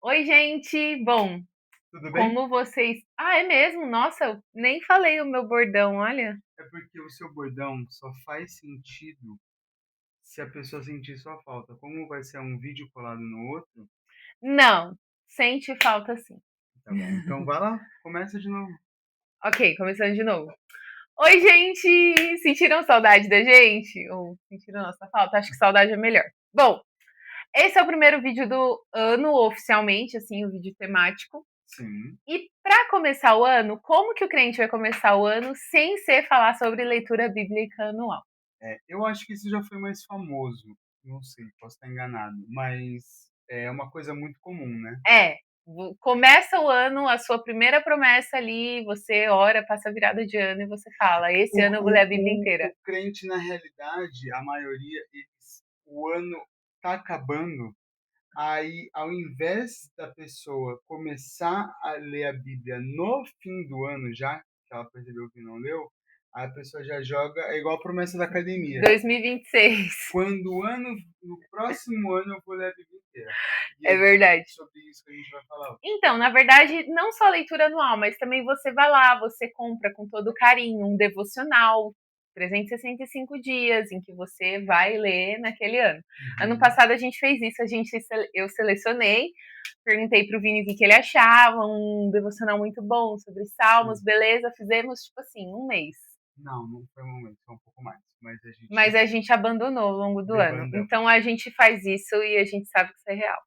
Oi, gente! Bom, Tudo bem? como vocês. Ah, é mesmo? Nossa, eu nem falei o meu bordão, olha. É porque o seu bordão só faz sentido se a pessoa sentir sua falta. Como vai ser um vídeo colado no outro, Não, sente falta sim. tá bom. Então vai lá, começa de novo. Ok, começando de novo. Oi, gente! Sentiram saudade da gente? Ou sentiram nossa falta? Acho que saudade é melhor. Bom, esse é o primeiro vídeo do ano, oficialmente, assim, o vídeo temático. Sim. E para começar o ano, como que o crente vai começar o ano sem ser falar sobre leitura bíblica anual? Eu acho que isso já foi mais famoso. Não sei, posso estar enganado, mas é uma coisa muito comum, né? É, começa o ano, a sua primeira promessa ali, você ora, passa a virada de ano e você fala: esse O, ano eu vou ler a Bíblia o inteira. crente, na realidade, a maioria, o ano tá acabando. Aí, ao invés da pessoa começar a ler a Bíblia no fim do ano já, que ela percebeu que não leu, a pessoa já joga, é igual a promessa da academia. 2026. Quando o ano, no próximo ano eu vou ler a Bíblia inteira. E É é verdade. sobre isso que a gente vai falar hoje. Então, na verdade, não só leitura anual, mas também você vai lá, você compra com todo carinho um devocional, 365 dias, em que você vai ler naquele ano. Ano Uhum. passado a gente fez isso, eu selecionei, perguntei pro Vini o que ele achava, um devocional muito bom sobre salmos, Sim. beleza, fizemos tipo assim, um mês. Não, não foi um momento, foi um pouco mais. Mas a Mas gente a gente abandonou ao longo do ano. Então debandamos. a gente faz isso e a gente sabe que isso é real.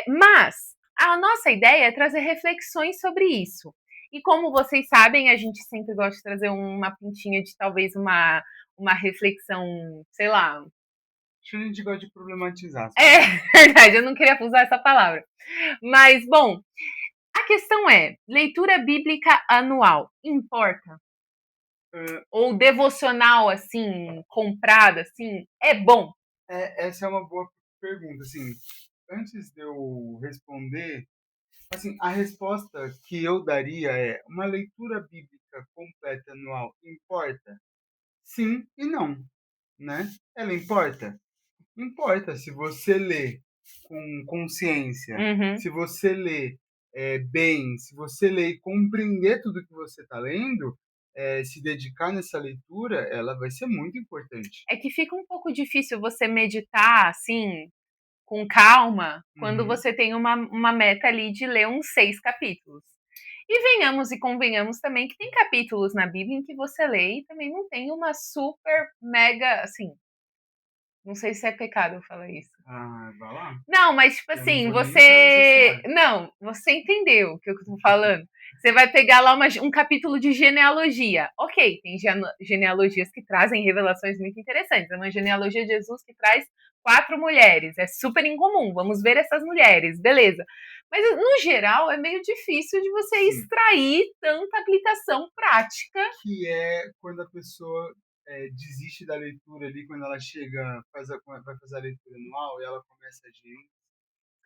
Mas a nossa ideia é trazer reflexões sobre isso. E como vocês sabem, a gente sempre gosta de trazer uma pintinha de talvez uma reflexão, sei lá. Acho que a gente gosta de problematizar as É coisas. verdade, eu não queria usar essa palavra. Mas, bom, a questão é: leitura bíblica anual importa? Ah, Ou devocional, assim, comprada, assim, é bom? essa é uma boa pergunta. Assim, antes de eu responder, assim, a resposta que eu daria é: uma leitura bíblica completa anual importa? Sim e não, né? Ela importa? Importa se você lê com consciência, Uhum. se você lê bem, se você lê e compreender tudo que você está lendo, se dedicar nessa leitura, ela vai ser muito importante. É que fica um pouco difícil você meditar, assim, com calma, quando Uhum. você tem uma meta ali de ler uns 6 capítulos. E venhamos e convenhamos também que tem capítulos na Bíblia em que você lê e também não tem uma super mega, assim, não sei se é pecado eu falar isso. Ah, vai lá. Não, mas tipo Eu não assim, vou nem entrar nessa você. seara. Não, você entendeu o que eu tô falando. Você vai pegar lá um capítulo de genealogia. Ok, tem genealogias que trazem revelações muito interessantes. É uma genealogia de Jesus que traz 4 mulheres. É super incomum. Vamos ver essas mulheres, beleza. Mas no geral é meio difícil de você Sim, extrair tanta aplicação prática. que é quando a pessoa desiste da leitura ali, quando ela chega, vai fazer a leitura anual e ela começa a Gênesis.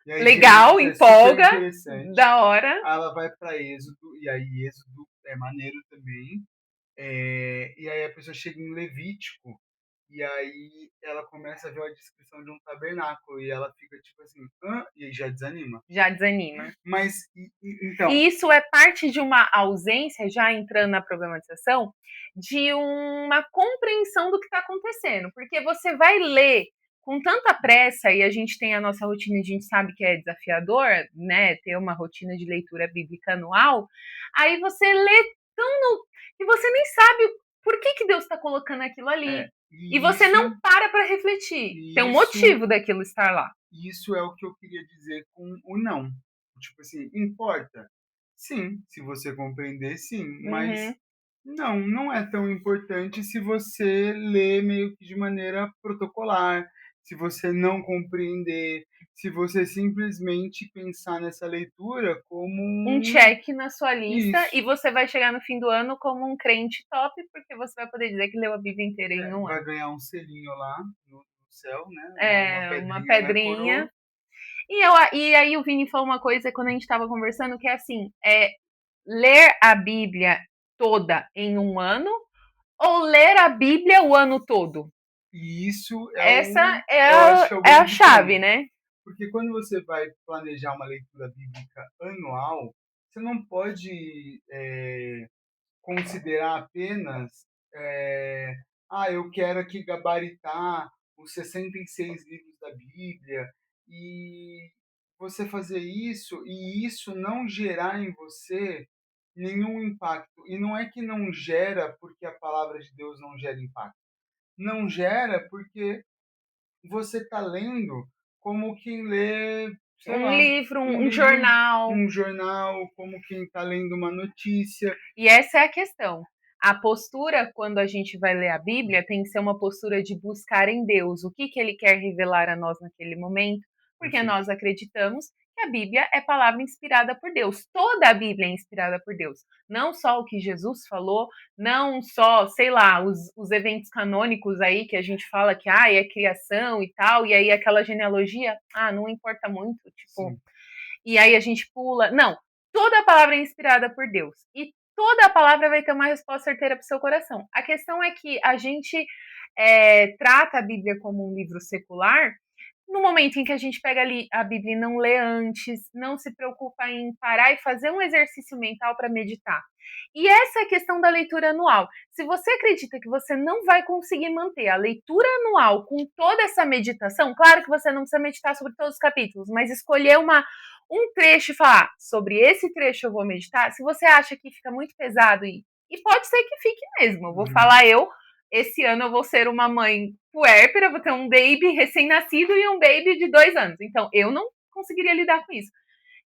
E aí Legal, Gênesis é super empolga, interessante. da hora. Aí ela vai para Êxodo, e aí Êxodo é maneiro também. E aí a pessoa chega em Levítico, e aí ela começa a ver a descrição de um tabernáculo, e ela fica tipo assim, hã? E aí já desanima. Já desanima. Mas, então, E isso é parte de uma ausência, já entrando na problematização, de uma compreensão do que está acontecendo. Porque você vai ler com tanta pressa, e a gente tem a nossa rotina, a gente sabe que é desafiador, né? Ter uma rotina de leitura bíblica anual, aí você lê tão no, que você nem sabe por que Deus está colocando aquilo ali. E e você não isso, para refletir. Tem e um isso, motivo daquilo estar lá. isso é o que eu queria dizer com o não. Tipo assim, importa? Sim, se você compreender, sim, mas Uhum. não é tão importante se você lê meio que de maneira protocolar, se você não compreender, se você simplesmente pensar nessa leitura como Um check na sua lista e isso. você vai chegar no fim do ano como um crente top, porque você vai poder dizer que leu a Bíblia inteira em um ano. Vai ganhar um selinho lá no céu, né? Uma É, uma pedrinha na coroa. pedrinha. E aí o Vini falou uma coisa quando a gente estava conversando, que é assim, ler a Bíblia toda em um ano ou ler a Bíblia o ano todo? E isso Essa é eu acho a, que é o é a grande chave, ponto. né? Porque quando você vai planejar uma leitura bíblica anual, você não pode considerar apenas, é, eu quero aqui gabaritar os 66 livros da Bíblia, e você fazer isso e isso não gerar em você nenhum impacto. E não é que não gera porque a palavra de Deus não gera impacto. Não gera porque você está lendo como quem lê, sei Um lá, livro, um um livro, jornal. um jornal, como quem está lendo uma notícia. E essa é a questão. A postura, quando a gente vai ler a Bíblia, tem que ser uma postura de buscar em Deus o que, que ele quer revelar a nós naquele momento, porque Perfeito. nós acreditamos que a Bíblia é palavra inspirada por Deus. Toda a Bíblia é inspirada por Deus. Não só o que Jesus falou, não só, sei lá, os eventos canônicos aí que a gente fala que é criação e tal, e aí aquela genealogia, não importa muito, tipo, Sim. e aí a gente pula. Não, toda a palavra é inspirada por Deus. E toda a palavra vai ter uma resposta certeira para o seu coração. A questão é que a gente trata a Bíblia como um livro secular no momento em que a gente pega ali a Bíblia e não lê antes, não se preocupa em parar e fazer um exercício mental para meditar. E essa é a questão da leitura anual. Se você acredita que você não vai conseguir manter a leitura anual com toda essa meditação, claro que você não precisa meditar sobre todos os capítulos, mas escolher um trecho e falar sobre esse trecho eu vou meditar, se você acha que fica muito pesado e pode ser que fique mesmo. Eu vou falar esse ano eu vou ser uma mãe puérpera, vou ter um baby recém-nascido e um baby de 2 anos. Então, eu não conseguiria lidar com isso.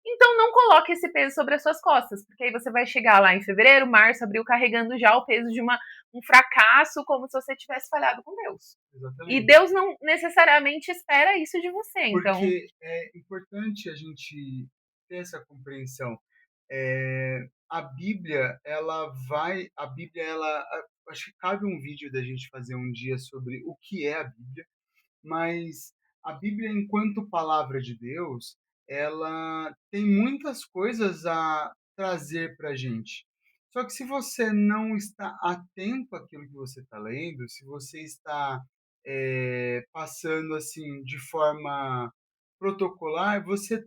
Então, não coloque esse peso sobre as suas costas, porque aí você vai chegar lá em fevereiro, março, abril, carregando já o peso de um fracasso, como se você tivesse falhado com Deus. E Exatamente. Deus não necessariamente espera isso de você. Então, Porque é importante a gente ter essa compreensão. A Bíblia, acho que cabe um vídeo da gente fazer um dia sobre o que é a Bíblia, mas a Bíblia, enquanto palavra de Deus, ela tem muitas coisas a trazer para a gente. Só que se você não está atento àquilo que você está lendo, se você está passando assim de forma protocolar, você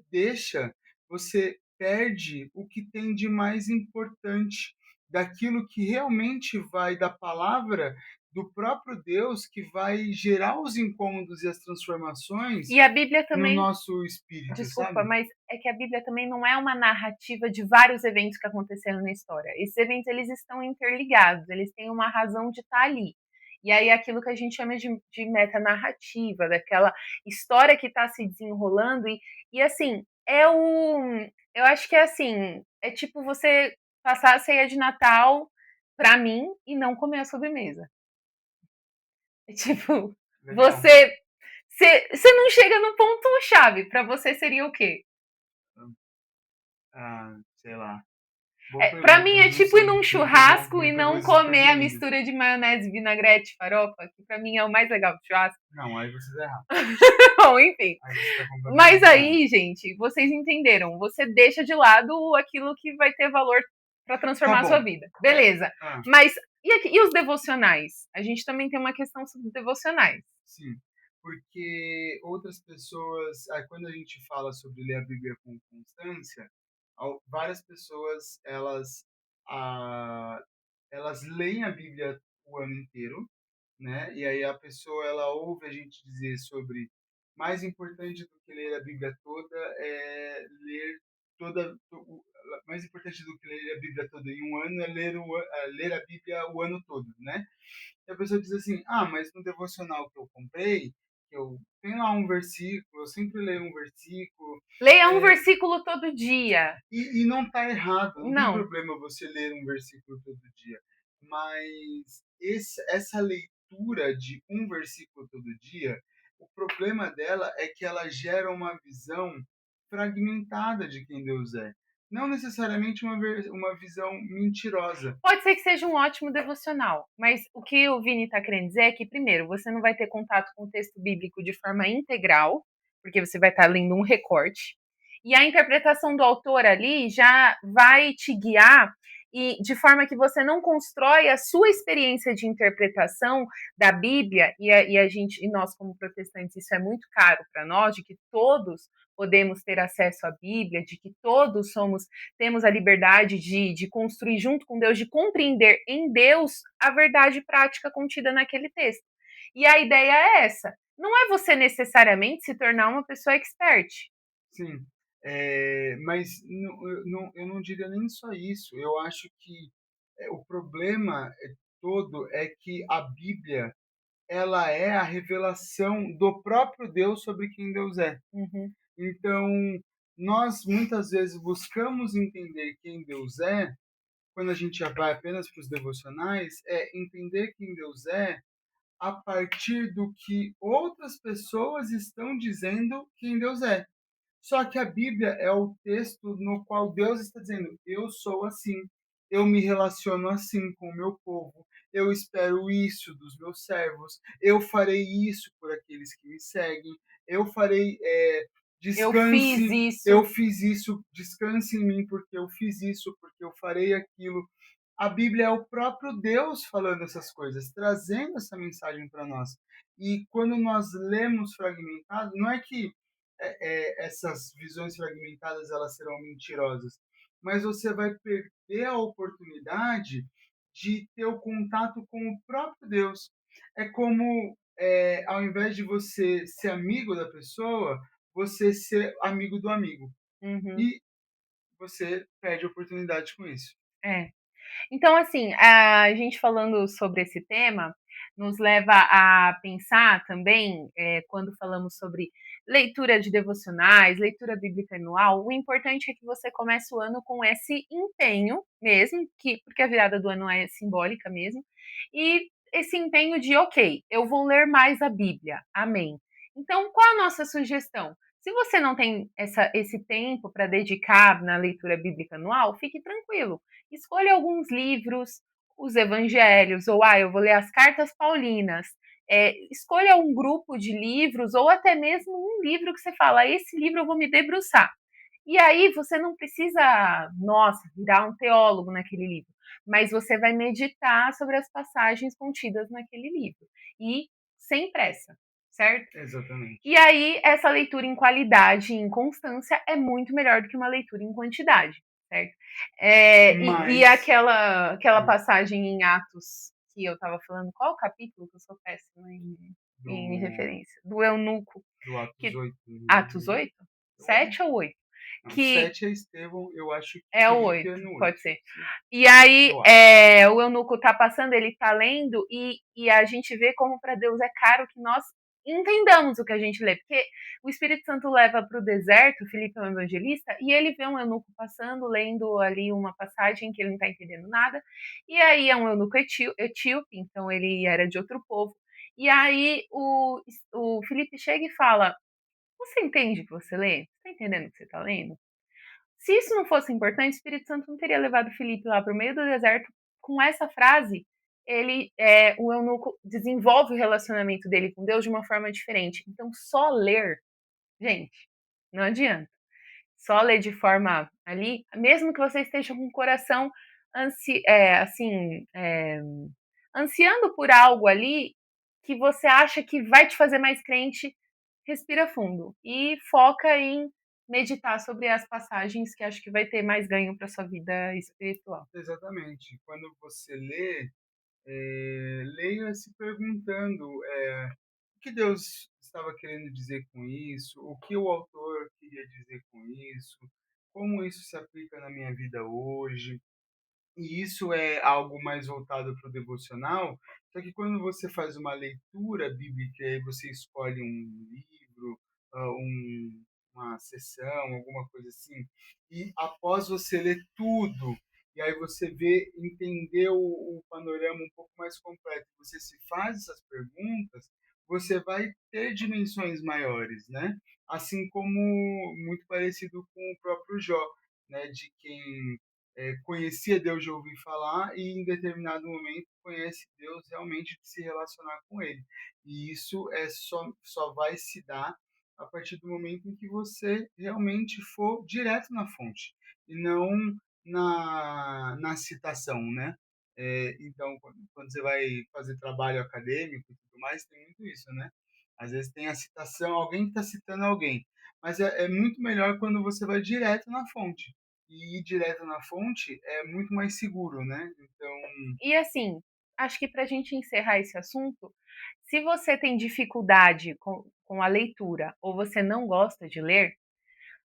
perde o que tem de mais importante, daquilo que realmente vai da palavra do próprio Deus, que vai gerar os incômodos e as transformações e a Bíblia no também, nosso espírito, desculpa, sabe? mas é que a Bíblia também não é uma narrativa de vários eventos que aconteceram na história. Esses eventos eles estão interligados, eles têm uma razão de estar ali. E aí aquilo que a gente chama de metanarrativa, daquela história que está se desenrolando e assim, eu acho que é assim, é tipo você passar a ceia de Natal para mim e não comer a sobremesa. É tipo, Legal. você não chega no ponto chave. Para você seria o quê? Sei lá. Boa Pra mim pergunta, é não tipo ir sei. num churrasco Me e pegou não comer a desprevenido. mistura de maionese, vinagrete, farofa, que pra mim é o mais legal do churrasco. Não, aí você está errado. Bom, enfim. Aí você está Mas completamente errado. aí, gente, vocês entenderam. Você deixa de lado aquilo que vai ter valor pra Tá transformar a sua bom. vida. Beleza. Ah, Mas e os devocionais? A gente também tem uma questão sobre devocionais. sim. Porque outras pessoas, quando a gente fala sobre ler a Bíblia com constância, várias pessoas ah, elas leem a Bíblia o ano inteiro, né? E aí a pessoa ela ouve a gente dizer sobre mais importante do que ler a Bíblia toda é ler mais importante do que ler a Bíblia toda em um ano é ler a Bíblia o ano todo, né? E a pessoa diz assim: mas no devocional que eu comprei, eu tenho lá um versículo, eu sempre leio um versículo. Leia um É, versículo todo dia. e não está errado, não tem Não. problema você ler um versículo todo dia. Mas essa leitura de um versículo todo dia, o problema dela é que ela gera uma visão fragmentada de quem Deus é. Não necessariamente uma visão mentirosa. Pode ser que seja um ótimo devocional, mas o que o Vini está querendo dizer é que, primeiro, você não vai ter contato com o texto bíblico de forma integral, porque você vai estar lendo um recorte, e a interpretação do autor ali já vai te guiar e de forma que você não constrói a sua experiência de interpretação da Bíblia, a gente, e nós como protestantes, isso é muito caro para nós, de que todos podemos ter acesso à Bíblia, de que todos temos a liberdade de construir junto com Deus, de compreender em Deus a verdade prática contida naquele texto. E a ideia é essa. Não é você necessariamente se tornar uma pessoa expert. Sim, mas eu não diria nem só isso. Eu acho que o problema todo é que a Bíblia ela é a revelação do próprio Deus sobre quem Deus é. Uhum, Então, nós muitas vezes buscamos entender quem Deus é, quando a gente já vai apenas para os devocionais, é entender quem Deus é a partir do que outras pessoas estão dizendo quem Deus é. Só que a Bíblia é o texto no qual Deus está dizendo: eu sou assim, eu me relaciono assim com o meu povo, eu espero isso dos meus servos, eu farei isso por aqueles que me seguem, eu farei, eu fiz descanse, eu isso. fiz isso, descanse em mim porque eu fiz isso, porque eu farei aquilo. A Bíblia é o próprio Deus falando essas coisas, trazendo essa mensagem para nós. E quando nós lemos fragmentado, não é que essas visões fragmentadas elas serão mentirosas, mas você vai perder a oportunidade de ter o contato com o próprio Deus. É como, ao invés de você ser amigo da pessoa, você ser amigo do amigo. Uhum, E você perde a oportunidade com isso. é. Então, assim, a gente falando sobre esse tema, nos leva a pensar também, quando falamos sobre leitura de devocionais, leitura bíblica anual, o importante é que você comece o ano com esse empenho mesmo, porque a virada do ano é simbólica mesmo, e esse empenho de, ok, eu vou ler mais a Bíblia, amém. Então, qual a nossa sugestão? Se você não tem esse tempo para dedicar na leitura bíblica anual, fique tranquilo. Escolha alguns livros, os evangelhos, ou eu vou ler as cartas paulinas. Escolha um grupo de livros, ou até mesmo um livro que você fala, esse livro eu vou me debruçar. E aí você não precisa, nossa, virar um teólogo naquele livro, mas você vai meditar sobre as passagens contidas naquele livro. E sem pressa, certo? Exatamente. E aí, essa leitura em qualidade e em constância é muito melhor do que uma leitura em quantidade, certo? E Mas aquela é, passagem em Atos que eu estava falando, qual o capítulo que eu sou péssima em do, referência? Do eunuco, do Atos que 8, Atos 8, eu acho. 7 ou 8? Não, Que 7 é Estevão, eu acho que é o Felipe 8, é no 8. pode ser. E aí, Eu acho. o eunuco tá passando, ele tá lendo, e a gente vê como para Deus é caro que nós entendamos o que a gente lê, porque o Espírito Santo leva para o deserto, Filipe é um evangelista, e ele vê um eunuco passando, lendo ali uma passagem que ele não está entendendo nada, e aí é um eunuco etíope, então ele era de outro povo, e aí o Filipe chega e fala, você entende o que você lê? Você está entendendo o que você está lendo? Se isso não fosse importante, o Espírito Santo não teria levado Filipe lá para o meio do deserto com essa frase. O eunuco desenvolve o relacionamento dele com Deus de uma forma diferente. Então, só ler, gente, não adianta. Só ler de forma ali, mesmo que você esteja com o coração assim, ansiando por algo ali que você acha que vai te fazer mais crente, respira fundo e foca em meditar sobre as passagens que acho que vai ter mais ganho para sua vida espiritual. Exatamente. Quando você lê, leia se perguntando o que Deus estava querendo dizer com isso, o que o autor queria dizer com isso, como isso se aplica na minha vida hoje. E isso é algo mais voltado para o devocional, só que quando você faz uma leitura bíblica e você escolhe um livro, uma sessão, alguma coisa assim, e após você ler tudo, e aí você vê, entender o panorama um pouco mais completo, você se faz essas perguntas, você vai ter dimensões maiores, né? Assim como muito parecido com o próprio Jó, né? De quem conhecia Deus de ouvir falar e em determinado momento conhece Deus realmente de se relacionar com Ele. E isso só vai se dar a partir do momento em que você realmente for direto na fonte e não na citação, né? Então, quando você vai fazer trabalho acadêmico e tudo mais, tem muito isso, né? Às vezes tem a citação, alguém está citando alguém, mas é muito melhor quando você vai direto na fonte. E ir direto na fonte é muito mais seguro, né? Então, E assim, acho que para a gente encerrar esse assunto, se você tem dificuldade com a leitura ou você não gosta de ler,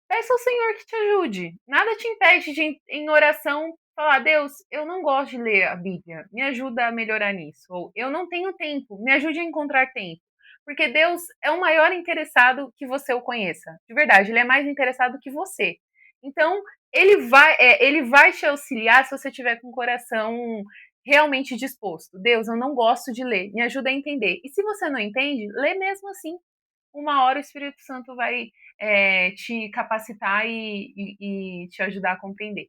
peça ao Senhor que te ajude. Nada te impede de, em oração, falar: Deus, eu não gosto de ler a Bíblia, me ajuda a melhorar nisso. Ou eu não tenho tempo, me ajude a encontrar tempo. Porque Deus é o maior interessado que você o conheça. De verdade, ele é mais interessado que você. Então, ele vai te auxiliar se você tiver com o coração realmente disposto. Deus, eu não gosto de ler, me ajuda a entender. E se você não entende, lê mesmo assim. Uma hora o Espírito Santo vai te capacitar e te ajudar a compreender.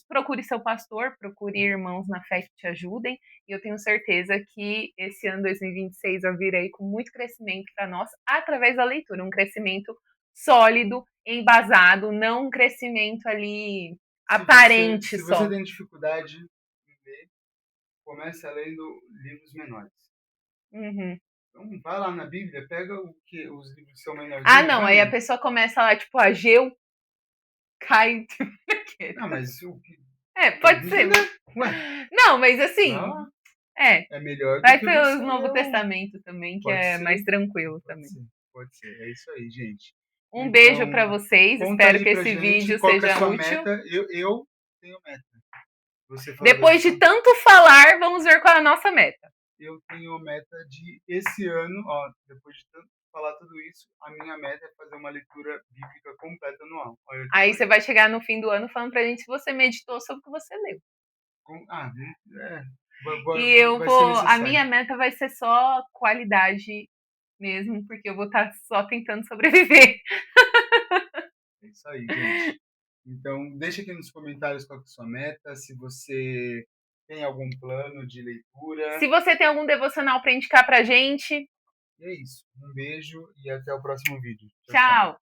Procure seu pastor, procure irmãos na fé que te ajudem, e eu tenho certeza que esse ano 2026 vai vir aí com muito crescimento para nós através da leitura, um crescimento sólido, embasado, não um crescimento ali aparente se você só. tem dificuldade em ler, comece lendo livros menores. Uhum. Então, vai lá na Bíblia, pega os livros que são Ah, menorzinhos, não, vai aí a lendo. pessoa começa lá, tipo, Ageu, cai. Ah, mas o que tem Pode que ser. ler. Ué, Não, mas vai assim, lá. é. É melhor do Vai que pelo você Novo ler o. Testamento também, que Pode é mais ser, tranquilo pode também. ser, pode ser. É isso aí, gente. Um beijo Então, para vocês, conta espero aí que pra esse gente vídeo qual que é a seja sua útil. meta. Eu tenho meta. Você falou da Depois de sua. tanto falar, vamos ver qual é a nossa meta. Eu tenho meta de esse ano, ó, depois de tanto falar tudo isso, a minha meta é fazer uma leitura bíblica completa anual. Olha que Aí você coisa. vai chegar no fim do ano falando pra gente se você meditou sobre o que você leu. Ah, é, E eu vai ser vou. A necessário. minha meta vai ser só qualidade mesmo, porque eu vou estar só tentando sobreviver. É isso aí, gente. Então, deixa aqui nos comentários qual que é a sua meta, se você tem algum plano de leitura. Se você tem algum devocional para indicar pra gente, E é isso. Um beijo e até o próximo vídeo. Tchau, tchau. tchau!